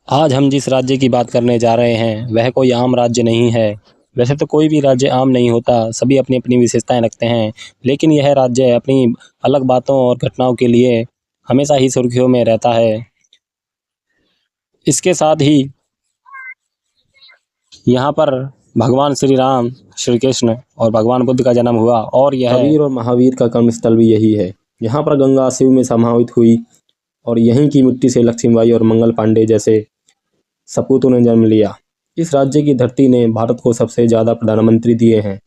आज हम जिस राज्य की बात करने जा रहे हैं वह कोई आम राज्य नहीं है। वैसे तो कोई भी राज्य आम नहीं होता, सभी अपनी अपनी विशेषताएं रखते हैं, लेकिन यह राज्य अपनी अलग बातों और घटनाओं के लिए हमेशा ही सुर्खियों में रहता है। इसके साथ ही यहाँ पर भगवान श्री राम, श्री कृष्ण और भगवान बुद्ध का जन्म हुआ और यह कबीर और महावीर का कर्मस्थल भी यही है। यहाँ पर गंगा शिव में समाहित हुई और यहीं की मिट्टी से लक्ष्मीबाई और मंगल पांडे जैसे सपूतों ने जन्म लिया। इस राज्य की धरती ने भारत को सबसे ज़्यादा प्रधानमंत्री दिए हैं।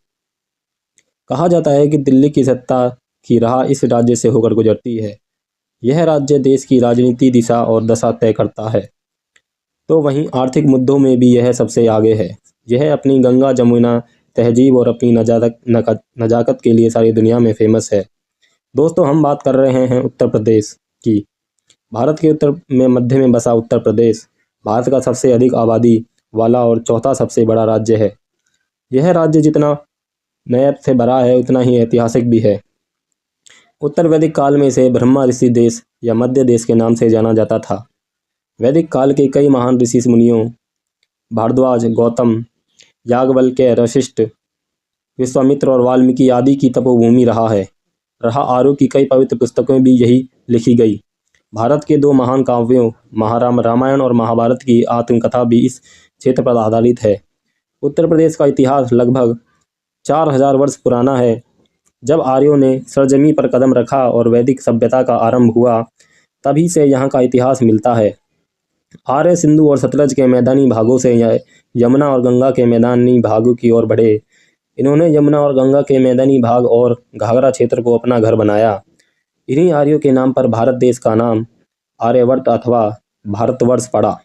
कहा जाता है कि दिल्ली की सत्ता की राह इस राज्य से होकर गुजरती है। यह राज्य देश की राजनीति दिशा और दशा तय करता है। तो वहीं आर्थिक मुद्दों में भी यह सबसे आगे है। यह अपनी गंगा जमुना तहजीब और अपनी नजाकत के लिए सारी दुनिया में फेमस है। दोस्तों, हम बात कर रहे हैं उत्तर प्रदेश की। भारत के उत्तर में मध्य में बसा उत्तर प्रदेश भारत का सबसे अधिक आबादी वाला और चौथा सबसे बड़ा राज्य है। यह राज्य जितना नैब से भरा है उतना ही ऐतिहासिक भी है। उत्तर वैदिक काल में इसे ब्रह्मा ऋषि देश या मध्य देश के नाम से जाना जाता था। वैदिक काल के कई महान ऋषि मुनियों भारद्वाज, गौतम, याज्ञवल्क्य, वशिष्ठ, विश्वामित्र और वाल्मीकि आदि की तपोभूमि रहा आर्यों की कई पवित्र पुस्तकें भी यही लिखी गई। भारत के दो महान काव्यों रामायण और महाभारत की आत्मकथा भी इस क्षेत्र पर आधारित है। उत्तर प्रदेश का इतिहास लगभग 4000 वर्ष पुराना है। जब आर्यों ने सरजमी पर कदम रखा और वैदिक सभ्यता का आरंभ हुआ, तभी से यहाँ का इतिहास मिलता है। आर्य सिंधु और सतलज के मैदानी भागों से यमुना और गंगा के मैदानी भागों की ओर बढ़े। इन्होंने यमुना और गंगा के मैदानी भाग और घाघरा क्षेत्र को अपना घर बनाया। इन्हीं आर्यों के नाम पर भारत देश का नाम आर्यवर्त अथवा भारतवर्ष पड़ा।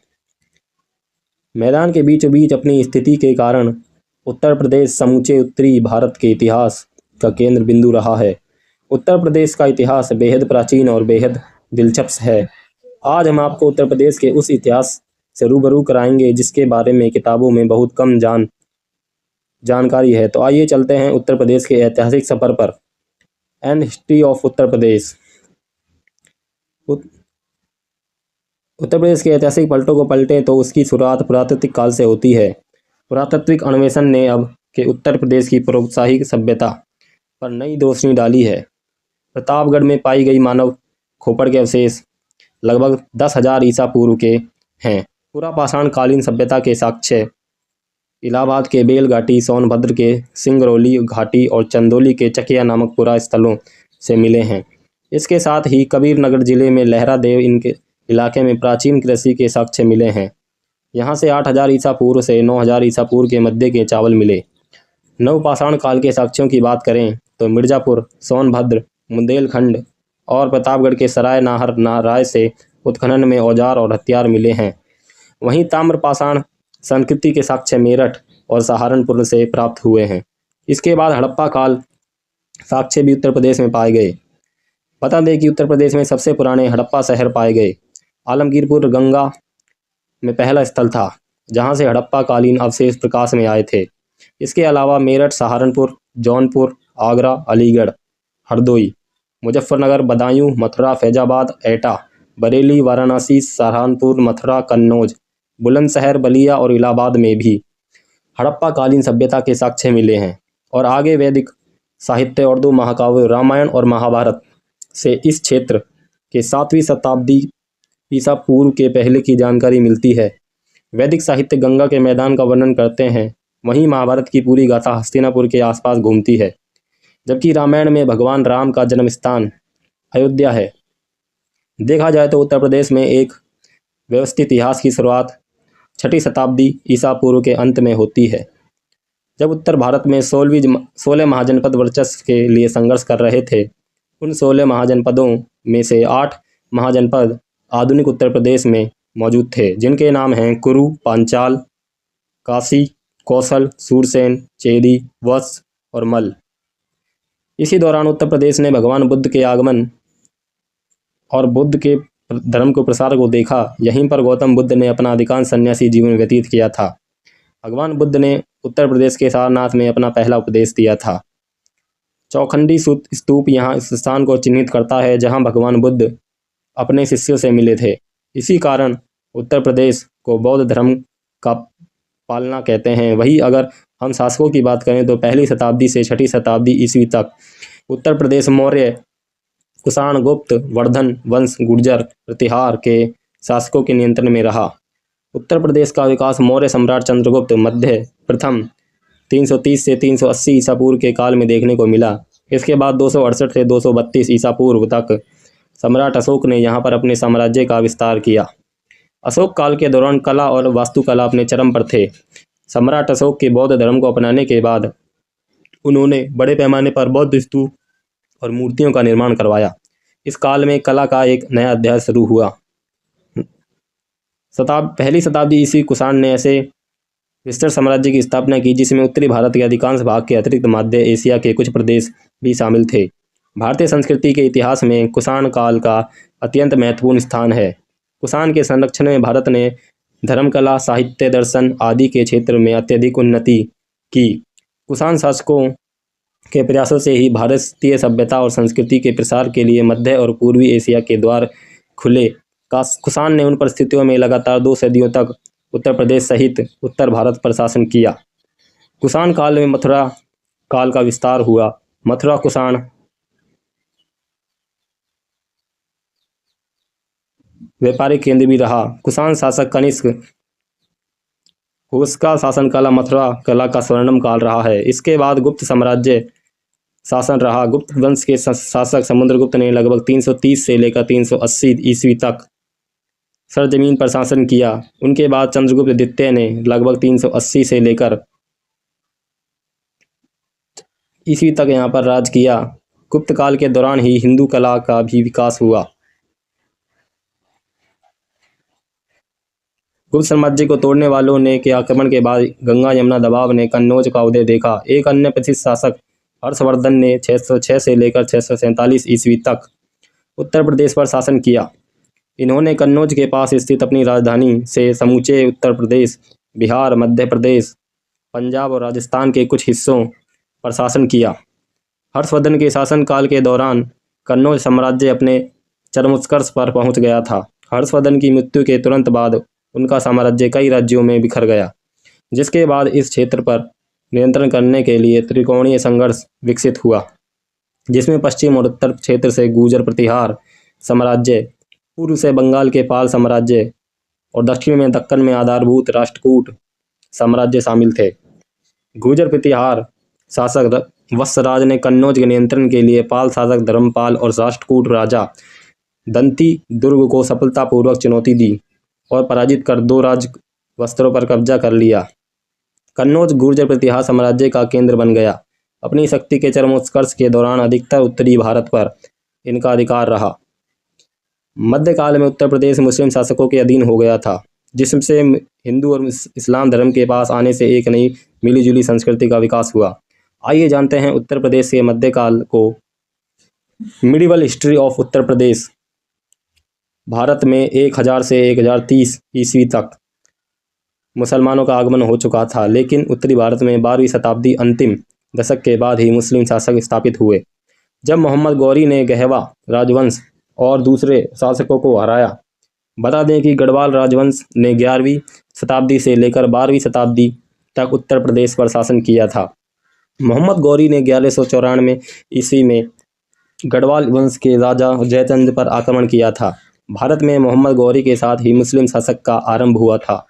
मैदान के बीचों बीच अपनी स्थिति के कारण उत्तर प्रदेश समूचे उत्तरी भारत के इतिहास का केंद्र बिंदु रहा है। उत्तर प्रदेश का इतिहास बेहद प्राचीन और बेहद दिलचस्प है। आज हम आपको उत्तर प्रदेश के उस इतिहास से रूबरू कराएंगे जिसके बारे में किताबों में बहुत कम जानकारी है। तो आइए चलते हैं उत्तर प्रदेश के ऐतिहासिक सफर पर। And history of Uttar Pradesh. Uttar Pradesh के ऐतिहासिक पलटों को पलटें तो उसकी शुरुआत पुरातात्विक काल से होती है। पुरातात्विक अन्वेषण ने अब के उत्तर प्रदेश की प्रोत्साहिक सभ्यता पर नई रोशनी डाली है। प्रतापगढ़ में पाई गई मानव खोपड़ के अवशेष लगभग 10,000 ईसा पूर्व के हैं। पूरा पाषाण कालीन सभ्यता के साक्ष्य इलाहाबाद के बेल घाटी, सोनभद्र के सिंगरौली घाटी और चंदौली के चकिया नामक पुरा स्थलों से मिले हैं। इसके साथ ही कबीरनगर जिले में लहरा देव इनके इलाके में प्राचीन कृषि के साक्ष्य मिले हैं। यहाँ से 8000 ईसा पूर्व से 9000 ईसा पूर्व के मध्य के चावल मिले। नवपाषाण काल के साक्ष्यों की बात करें तो मिर्जापुर, सोनभद्र, बुंदेलखंड और प्रतापगढ़ के सराय नाराय से उत्खनन में औजार और हथियार मिले हैं। वहीं ताम्रपाषाण संस्कृति के साक्ष्य मेरठ और सहारनपुर से प्राप्त हुए हैं। इसके बाद हड़प्पा काल साक्ष्य भी उत्तर प्रदेश में पाए गए। बता दें कि उत्तर प्रदेश में सबसे पुराने हड़प्पा शहर पाए गए। आलमगीरपुर गंगा में पहला स्थल था जहां से हड़प्पा कालीन अवशेष प्रकाश में आए थे। इसके अलावा मेरठ, सहारनपुर, जौनपुर, आगरा, अलीगढ़, हरदोई, मुजफ्फरनगर, बदायूं, मथुरा, फैजाबाद, एटा, बरेली, वाराणसी, सहारनपुर, मथुरा, कन्नौज, बुलंदशहर, बलिया और इलाहाबाद में भी हड़प्पा कालीन सभ्यता के साक्ष्य मिले हैं। और आगे वैदिक साहित्य और दो महाकाव्य रामायण और महाभारत से इस क्षेत्र के 7वीं शताब्दी ईसा पूर्व के पहले की जानकारी मिलती है। वैदिक साहित्य गंगा के मैदान का वर्णन करते हैं, वहीं महाभारत की पूरी गाथा हस्तिनापुर के आसपास घूमती है, जबकि रामायण में भगवान राम का जन्म स्थान अयोध्या है। देखा जाए तो उत्तर प्रदेश में एक व्यवस्थित इतिहास की शुरुआत 6वीं शताब्दी ईसा पूर्व के अंत में होती है, जब उत्तर भारत में 16 महाजनपद वर्चस्व के लिए संघर्ष कर रहे थे। उन 16 महाजनपदों में से 8 महाजनपद आधुनिक उत्तर प्रदेश में मौजूद थे, जिनके नाम हैं कुरु, पांचाल, काशी, कौशल, सूरसेन, चेदी, वत्स और मल्ल। इसी दौरान उत्तर प्रदेश ने भगवान बुद्ध के आगमन और बुद्ध के धर्म को प्रसार को देखा। यहीं पर गौतम बुद्ध ने अपना अधिकांश सन्यासी जीवन व्यतीत किया था। भगवान बुद्ध ने उत्तर प्रदेश के सारनाथ में अपना पहला उपदेश दिया था। चौखंडी स्तूप यहाँ इस स्थान को चिन्हित करता है जहाँ भगवान बुद्ध अपने शिष्यों से मिले थे। इसी कारण उत्तर प्रदेश को बौद्ध धर्म का पालना कहते हैं। वहीं अगर हम शासकों की बात करें तो 1ली शताब्दी से 6ठी शताब्दी ईस्वी तक उत्तर प्रदेश मौर्य, कुषाण, गुप्त, वर्धन वंश, गुर्जर प्रतिहार के शासकों के नियंत्रण में रहा। उत्तर प्रदेश का विकास मौर्य सम्राट चंद्रगुप्त मध्य प्रथम 330 से 380 ईसा पूर्व के काल में देखने को मिला। इसके बाद 268 से 232 ईसा पूर्व तक सम्राट अशोक ने यहाँ पर अपने साम्राज्य का विस्तार किया। अशोक काल के दौरान कला और वास्तुकला अपने चरम पर थे। सम्राट अशोक के बौद्ध धर्म को अपनाने के बाद उन्होंने बड़े पैमाने पर बौद्ध स्तूप और मूर्तियों का निर्माण करवाया। इस काल में कला का एक नया अध्याय शुरू हुआ। 1ली शताब्दी ईस्वी कुषाण ने ऐसे विस्तृत साम्राज्य की स्थापना की जिसमें उत्तरी भारत के अधिकांश भाग के अतिरिक्त मध्य एशिया के कुछ प्रदेश भी शामिल थे। भारतीय संस्कृति के इतिहास में कुषाण काल का अत्यंत महत्वपूर्ण स्थान है। कुषाण के संरक्षण में भारत ने धर्मकला, साहित्य, दर्शन आदि के क्षेत्र में अत्यधिक उन्नति की। कुषाण शासकों के प्रयासों से ही भारतीय सभ्यता और संस्कृति के प्रसार के लिए मध्य और पूर्वी एशिया के द्वार खुले। कुषाण ने उन परिस्थितियों में लगातार 2 सदियों तक उत्तर प्रदेश सहित उत्तर भारत पर शासन किया। कुषाण काल में मथुरा काल का विस्तार हुआ। मथुरा कुषाण व्यापारिक केंद्र भी रहा। कुषाण शासक कनिष्क उसका शासन काल मथुरा कला का स्वर्णिम काल रहा है। इसके बाद गुप्त साम्राज्य शासन रहा। गुप्त वंश के शासक समुद्रगुप्त ने लगभग 330 से लेकर 380 ईस्वी तक सरजमीन पर शासन किया। उनके बाद चंद्रगुप्त द्वितीय ने लगभग 380 से लेकर ईस्वी तक यहाँ पर राज किया। गुप्त काल के दौरान ही हिंदू कला का भी विकास हुआ। गुप्त साम्राज्य को तोड़ने वालों ने के आक्रमण के बाद गंगा यमुना दबाव ने कन्नौज का उदय देखा। एक अन्य प्रसिद्ध शासक हर्षवर्धन ने 606 से लेकर 647 ईस्वी तक उत्तर प्रदेश पर शासन किया। इन्होंने कन्नौज के पास स्थित अपनी राजधानी से समूचे उत्तर प्रदेश, बिहार, मध्य प्रदेश, पंजाब और राजस्थान के कुछ हिस्सों पर शासन किया। हर्षवर्धन के शासनकाल के दौरान कन्नौज साम्राज्य अपने चरमोत्कर्ष पर पहुंच गया था। हर्षवर्धन की मृत्यु के तुरंत बाद उनका साम्राज्य कई राज्यों में बिखर गया, जिसके बाद इस क्षेत्र पर नियंत्रण करने के लिए त्रिकोणीय संघर्ष विकसित हुआ, जिसमें पश्चिम और उत्तर क्षेत्र से गुर्जर प्रतिहार साम्राज्य, पूर्व से बंगाल के पाल साम्राज्य और दक्षिण में दक्कन में आधारभूत राष्ट्रकूट साम्राज्य शामिल थे। गुर्जर प्रतिहार शासक वत्सराज ने कन्नौज के नियंत्रण के लिए पाल शासक धर्मपाल और राष्ट्रकूट राजा दंती दुर्ग को सफलतापूर्वक चुनौती दी और पराजित कर 2 राज वस्त्रों पर कब्जा कर लिया। कन्नौज गुर्जर प्रतिहार साम्राज्य का केंद्र बन गया। अपनी शक्ति के चरमोत्कर्ष के दौरान अधिकतर उत्तरी भारत पर इनका अधिकार रहा। मध्यकाल में उत्तर प्रदेश मुस्लिम शासकों के अधीन हो गया था, जिससे हिंदू और इस्लाम धर्म के पास आने से एक नई मिलीजुली संस्कृति का विकास हुआ। आइए जानते हैं उत्तर प्रदेश के मध्यकाल को। Medieval history of Uttar Pradesh. Bharat में 1000 से 1030 ईस्वी तक मुसलमानों का आगमन हो चुका था, लेकिन उत्तरी भारत में 12वीं शताब्दी अंतिम दशक के बाद ही मुस्लिम शासक स्थापित हुए। जब मोहम्मद गौरी ने गहवा राजवंश और दूसरे शासकों को हराया। बता दें कि गढ़वाल राजवंश ने 11वीं शताब्दी से लेकर 12वीं शताब्दी तक उत्तर प्रदेश पर शासन किया था। मोहम्मद गौरी ने 1194 ईस्वी में गढ़वाल वंश के राजा जयचंद पर आक्रमण किया था। भारत में मोहम्मद गौरी के साथ ही मुस्लिम शासक का आरंभ हुआ था।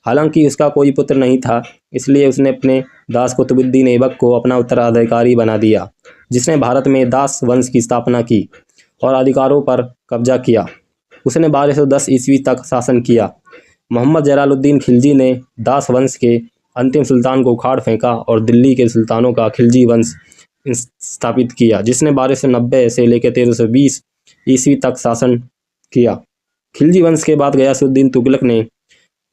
हालांकि उसका कोई पुत्र नहीं था, इसलिए उसने अपने दास कुतुबुद्दीन ऐबक को अपना उत्तराधिकारी बना दिया, जिसने भारत में दास वंश की स्थापना की और अधिकारों पर कब्जा किया। उसने 1210 ईस्वी तक शासन किया। मोहम्मद जलालुद्दीन खिलजी ने दास वंश के अंतिम सुल्तान को उखाड़ फेंका और दिल्ली के सुल्तानों का खिलजी वंश स्थापित किया, जिसने 1290 से लेकर 1320 ईस्वी तक शासन किया। खिलजी वंश के बाद गयासुद्दीन तुगलक ने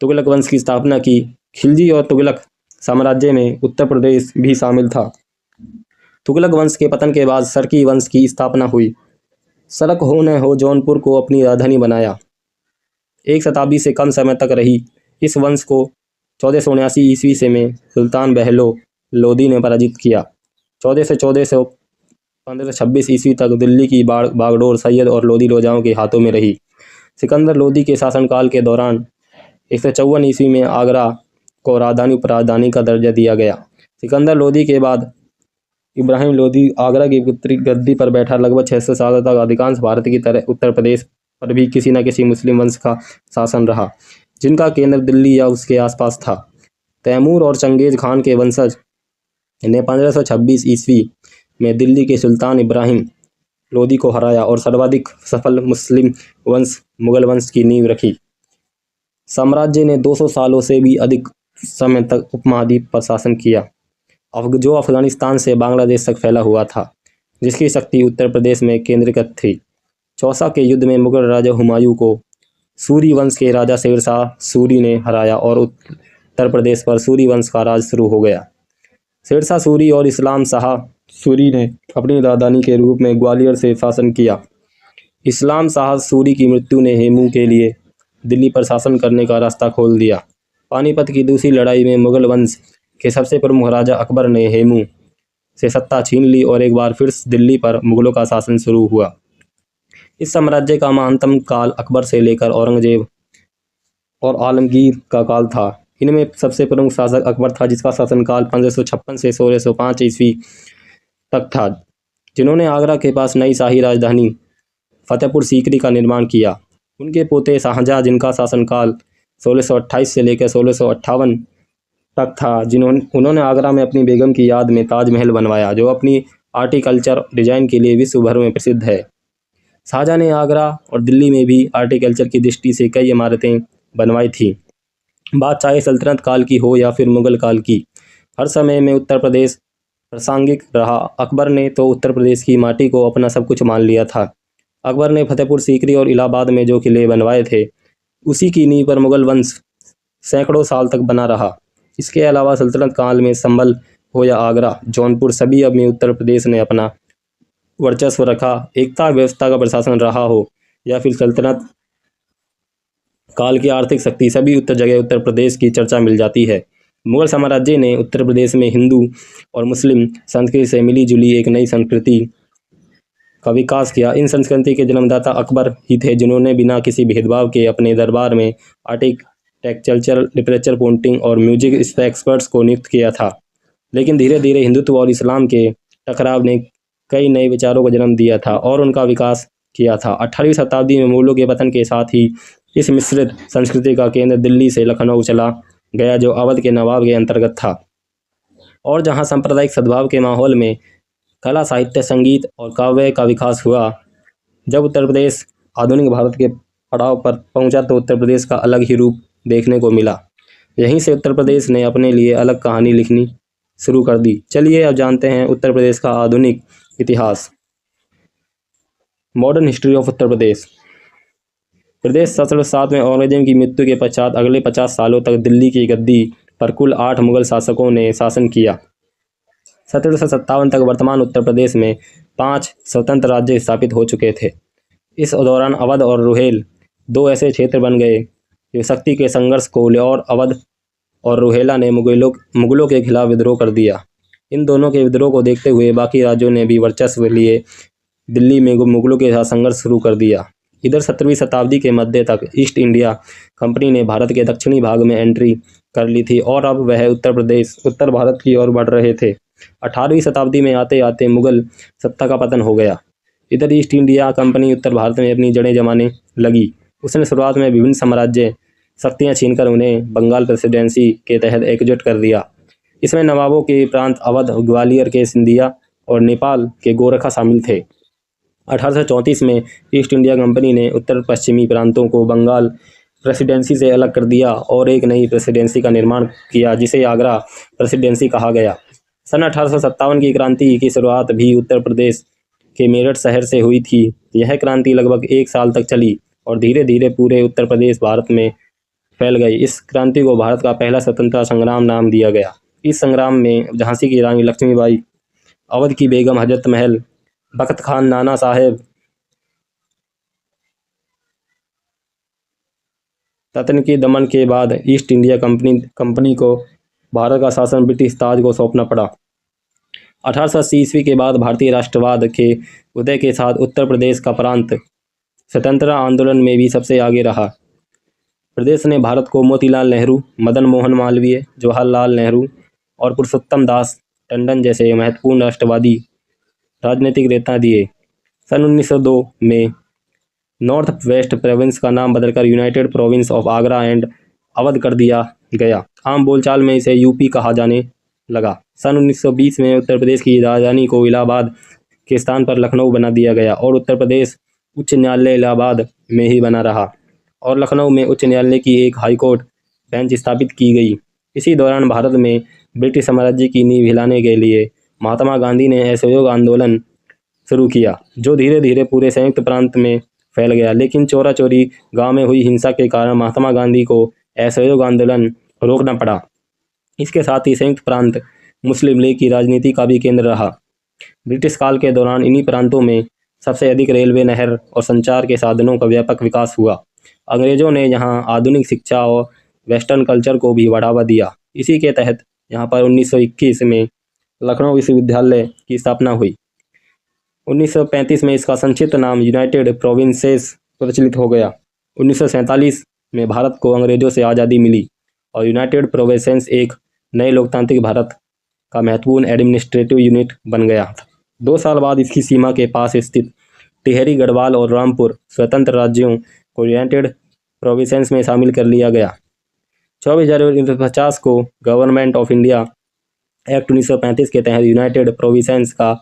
तुगलक वंश की स्थापना की। खिलजी और तुगलक साम्राज्य में उत्तर प्रदेश भी शामिल था। तुगलक वंश के पतन के बाद सरकी वंश की स्थापना हुई। सरक हो न हो जौनपुर को अपनी राजधानी बनाया। 1 शताब्दी से कम समय तक रही इस वंश को 1479 ईस्वी से में सुल्तान बहलो लोदी ने पराजित किया। 1426 ईस्वी तक दिल्ली की बागडोर सैयद और लोदी लोजाओं के हाथों में रही। सिकंदर लोदी के शासनकाल के दौरान 154 ईस्वी में आगरा को राजधानी उपराजधानी का दर्जा दिया गया। सिकंदर लोदी के बाद इब्राहिम लोदी आगरा की गद्दी पर बैठा। लगभग 600 सालों तक अधिकांश भारत की तरह उत्तर प्रदेश पर भी किसी न किसी मुस्लिम वंश का शासन रहा, जिनका केंद्र दिल्ली या उसके आसपास था। तैमूर और चंगेज खान के वंशज ने 1526 ईस्वी में दिल्ली के सुल्तान इब्राहिम लोदी को हराया और सर्वाधिक सफल मुस्लिम वंश मुगल वंश की नींव रखी। साम्राज्य ने 200 सालों से भी अधिक समय तक उपमहाद्वीप पर शासन किया, जो अफगानिस्तान से बांग्लादेश तक फैला हुआ था, जिसकी शक्ति उत्तर प्रदेश में केंद्रीकृत थी। चौसा के युद्ध में मुगल राजा हुमायूं को सूरी वंश के राजा शेरशाह सूरी ने हराया और उत्तर प्रदेश पर सूरी वंश का राज शुरू हो गया। शेरशाह सूरी और इस्लाम शाह सूरी ने अपनी राजधानी के रूप में ग्वालियर से शासन किया। इस्लाम शाह सूरी की मृत्यु ने हेमू के लिए दिल्ली पर शासन करने का रास्ता खोल दिया। पानीपत की दूसरी लड़ाई में मुगल वंश के सबसे प्रमुख राजा अकबर ने हेमू से सत्ता छीन ली और एक बार फिर दिल्ली पर मुगलों का शासन शुरू हुआ। इस साम्राज्य का महानतम काल अकबर से लेकर औरंगजेब और आलमगीर का काल था। इनमें सबसे प्रमुख शासक अकबर था, जिसका शासनकाल 1556 से 1605 ईस्वी तक था, जिन्होंने आगरा के पास नई शाही राजधानी फतेहपुर सीकरी का निर्माण किया। उनके पोते शाहजहां, जिनका शासनकाल 1628 से लेकर 1658 तक था, उन्होंने आगरा में अपनी बेगम की याद में ताजमहल बनवाया, जो अपनी आर्टिकल्चर डिजाइन के लिए विश्व भर में प्रसिद्ध है। शाहजहां ने आगरा और दिल्ली में भी आर्टिकल्चर की दृष्टि से कई इमारतें बनवाई थी। बात चाहे सल्तनत काल की हो या फिर मुगल काल की, हर समय में उत्तर प्रदेश प्रासंगिक रहा। अकबर ने तो उत्तर प्रदेश की माटी को अपना सब कुछ मान लिया था। अकबर ने फतेहपुर सीकरी और इलाहाबाद में जो किले बनवाए थे, उसी की नींव पर मुगल वंश सैकड़ों साल तक बना रहा। इसके अलावा सल्तनत काल में संभल हो या आगरा, जौनपुर, सभी अब में उत्तर प्रदेश ने अपना वर्चस्व रखा। एकता व्यवस्था का प्रशासन रहा हो या फिर सल्तनत काल की आर्थिक शक्ति, सभी उत्तर प्रदेश की चर्चा मिल जाती है। मुगल साम्राज्य ने उत्तर प्रदेश में हिंदू और मुस्लिम संस्कृति से मिली जुली एक नई संस्कृति का विकास किया। इन संस्कृति के जन्मदाता अकबर ही थे, जिन्होंने बिना किसी भेदभाव के अपने दरबार में आर्किटेक्चर, लिटरेचर, पेंटिंग और म्यूजिक एक्सपर्ट्स को नियुक्त किया था। लेकिन धीरे धीरे हिंदुत्व और इस्लाम के टकराव ने कई नए विचारों को जन्म दिया था और उनका विकास किया था। 18वीं शताब्दी में मुगलों के पतन के साथ ही इस मिश्रित संस्कृति का केंद्र दिल्ली से लखनऊ चला गया, जो अवध के नवाब के अंतर्गत था, और जहां सांप्रदायिक सद्भाव के माहौल में कला, साहित्य, संगीत और काव्य का विकास हुआ। जब उत्तर प्रदेश आधुनिक भारत के पड़ाव पर पहुंचा तो उत्तर प्रदेश का अलग ही रूप देखने को मिला। यहीं से उत्तर प्रदेश ने अपने लिए अलग कहानी लिखनी शुरू कर दी। चलिए अब जानते हैं उत्तर प्रदेश का आधुनिक इतिहास। Modern history of Uttar Pradesh. प्रदेश 1707 में औरंगजेब की मृत्यु के पश्चात अगले 50 सालों तक दिल्ली की गद्दी पर कुल 8 मुगल शासकों ने शासन किया। 1757 तक वर्तमान उत्तर प्रदेश में 5 स्वतंत्र राज्य स्थापित हो चुके थे। इस दौरान अवध और रुहेल 2 ऐसे क्षेत्र बन गए जो शक्ति के संघर्ष को और अवध और रुहेला ने मुगलों के खिलाफ विद्रोह कर दिया। इन दोनों के विद्रोह को देखते हुए बाकी राज्यों ने भी वर्चस्व लिए दिल्ली में मुगलों के साथ संघर्ष शुरू कर दिया। इधर 17वीं शताब्दी के मध्य तक ईस्ट इंडिया कंपनी ने भारत के दक्षिणी भाग में एंट्री कर ली थी और अब वह उत्तर भारत की ओर बढ़ रहे थे। 18वीं शताब्दी में आते आते मुगल सत्ता का पतन हो गया। इधर ईस्ट इंडिया कंपनी उत्तर भारत में अपनी जड़ें जमाने लगी। उसने शुरुआत में विभिन्न साम्राज्य शक्तियाँ छीनकर उन्हें बंगाल प्रेसिडेंसी के तहत एकजुट कर दिया। इसमें नवाबों के प्रांत अवध, ग्वालियर के सिंधिया और नेपाल के गोरखा शामिल थे। 1834 में ईस्ट इंडिया कंपनी ने उत्तर पश्चिमी प्रांतों को बंगाल प्रेसिडेंसी से अलग कर दिया और एक नई प्रेसिडेंसी का निर्माण किया, जिसे आगरा प्रेसिडेंसी कहा गया। सन 1857 की क्रांति की शुरुआत भी उत्तर प्रदेश के मेरठ शहर से हुई थी। यह क्रांति लगभग 1 साल तक चली और धीरे धीरे पूरे उत्तर प्रदेश भारत में फैल गई। इस क्रांति को भारत का पहला स्वतंत्रता संग्राम नाम दिया गया। इस संग्राम में झांसी की रानी लक्ष्मीबाई, अवध की बेगम हजरत महल, बख्त खान, नाना साहेब ततन के दमन के बाद ईस्ट इंडिया कंपनी को भारत का शासन ब्रिटिश ताज को सौंपना पड़ा। 1880 ईस्वी के बाद भारतीय राष्ट्रवाद के उदय के साथ उत्तर प्रदेश का प्रांत स्वतंत्रता आंदोलन में भी सबसे आगे रहा। प्रदेश ने भारत को मोतीलाल नेहरू, मदन मोहन मालवीय, जवाहरलाल नेहरू और पुरुषोत्तम दास टंडन जैसे महत्वपूर्ण राष्ट्रवादी राजनीतिक नेता दिए। सन 1902 में नॉर्थ वेस्ट प्रोविंस का नाम बदलकर United province of Agra and Awadh कर दिया गया। आम बोलचाल में इसे यूपी कहा जाने लगा। सन 1920 में उत्तर प्रदेश की राजधानी को इलाहाबाद के स्थान पर लखनऊ बना दिया गया और उत्तर प्रदेश उच्च न्यायालय इलाहाबाद में ही बना रहा और लखनऊ में उच्च न्यायालय की एक हाईकोर्ट बेंच स्थापित की गई। इसी दौरान भारत में ब्रिटिश साम्राज्य की नींव हिलाने के लिए महात्मा गांधी ने असहयोग आंदोलन शुरू किया, जो धीरे धीरे पूरे संयुक्त प्रांत में फैल गया। लेकिन चोरा चोरी गाँव में हुई हिंसा के कारण महात्मा गांधी को असहयोग आंदोलन रोकना पड़ा। इसके साथ ही संयुक्त प्रांत मुस्लिम लीग की राजनीति का भी केंद्र रहा। ब्रिटिश काल के दौरान इन्हीं प्रांतों में सबसे अधिक रेलवे, नहर और संचार के साधनों का व्यापक विकास हुआ। अंग्रेजों ने यहाँ आधुनिक शिक्षा और वेस्टर्न कल्चर को भी बढ़ावा दिया। इसी के तहत यहाँ पर 1921 में लखनऊ विश्वविद्यालय की स्थापना हुई। 1935 में इसका संक्षिप्त नाम यूनाइटेड प्रोविंसेस प्रचलित हो गया। 1947 में भारत को अंग्रेजों से आज़ादी मिली और यूनाइटेड प्रोविंसेस एक नए लोकतांत्रिक भारत का महत्वपूर्ण एडमिनिस्ट्रेटिव यूनिट बन गया था। 2 साल बाद इसकी सीमा के पास स्थित टिहरी, गढ़वाल और रामपुर स्वतंत्र राज्यों को यूनाइटेड प्रोविंसेस में शामिल कर लिया गया। 24 जनवरी 1950 को गवर्नमेंट ऑफ इंडिया एक्ट 1935 के तहत यूनाइटेड प्रोविंसेस का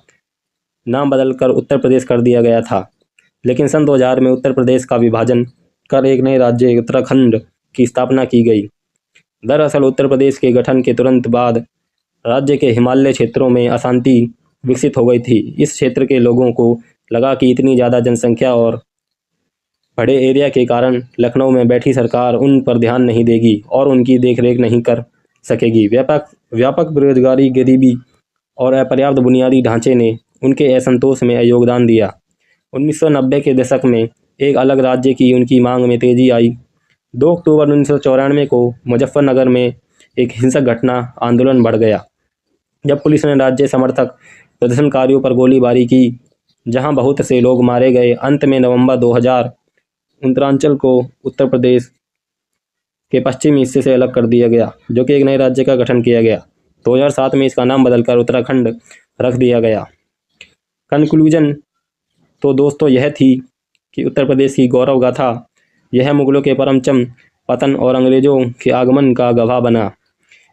नाम बदलकर उत्तर प्रदेश कर दिया गया था। लेकिन सन 2000 में उत्तर प्रदेश का विभाजन कर एक नए राज्य उत्तराखंड की स्थापना की गई। दरअसल उत्तर प्रदेश के गठन के तुरंत बाद राज्य के हिमालय क्षेत्रों में अशांति विकसित हो गई थी। इस क्षेत्र के लोगों को लगा कि इतनी ज़्यादा जनसंख्या और बड़े एरिया के कारण लखनऊ में बैठी सरकार उन पर ध्यान नहीं देगी और उनकी देखरेख नहीं कर सकेगी। व्यापक बेरोजगारी, गरीबी और अपर्याप्त बुनियादी ढांचे ने उनके असंतोष में योगदान दिया। 1990 के दशक में एक अलग राज्य की उनकी मांग में तेजी आई। 2 अक्टूबर 1994 को मुजफ्फरनगर में एक हिंसक घटना आंदोलन बढ़ गया, जब पुलिस ने राज्य समर्थक प्रदर्शनकारियों पर गोलीबारी की, जहां बहुत से लोग मारे गए। अंत में नवंबर 2000 उत्तरांचल को उत्तर प्रदेश के पश्चिमी हिस्से से अलग कर दिया गया, जो कि एक नए राज्य का गठन किया गया। 2007 में इसका नाम बदलकर उत्तराखंड रख दिया गया। कंक्लूजन तो दोस्तों यह थी कि उत्तर प्रदेश की गौरव गाथा यह मुगलों के परमचम पतन और अंग्रेजों के आगमन का गवाह बना।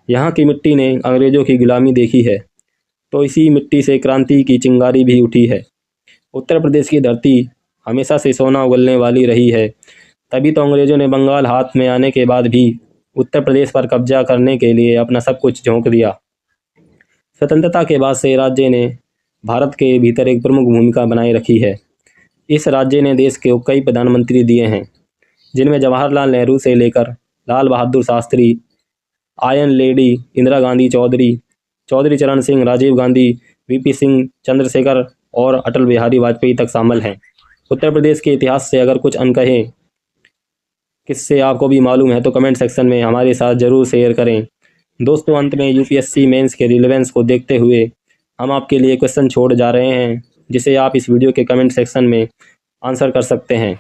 यहाँ की मिट्टी ने अंग्रेजों की गुलामी देखी है, तो इसी मिट्टी से क्रांति की चिंगारी भी उठी है। उत्तर प्रदेश की धरती हमेशा से सोना उगलने वाली रही है। तभी तो अंग्रेजों ने बंगाल हाथ में आने के बाद भी उत्तर प्रदेश पर कब्जा करने के लिए अपना सब कुछ झोंक दिया। स्वतंत्रता के बाद से राज्य ने भारत के भीतर एक प्रमुख भूमिका बनाए रखी है। इस राज्य ने देश के कई प्रधानमंत्री दिए हैं, जिनमें जवाहरलाल नेहरू से लेकर लाल बहादुर शास्त्री, आयरन लेडी इंदिरा गांधी, चौधरी चरण सिंह, राजीव गांधी, वीपी सिंह, चंद्रशेखर और अटल बिहारी वाजपेयी तक शामिल हैं। उत्तर प्रदेश के इतिहास से अगर कुछ अनकहे किससे आपको भी मालूम है तो कमेंट सेक्शन में हमारे साथ ज़रूर शेयर करें। दोस्तों, अंत में यूपीएससी मेंस के रिलेवेंस को देखते हुए हम आपके लिए क्वेश्चन छोड़ जा रहे हैं, जिसे आप इस वीडियो के कमेंट सेक्शन में आंसर कर सकते हैं।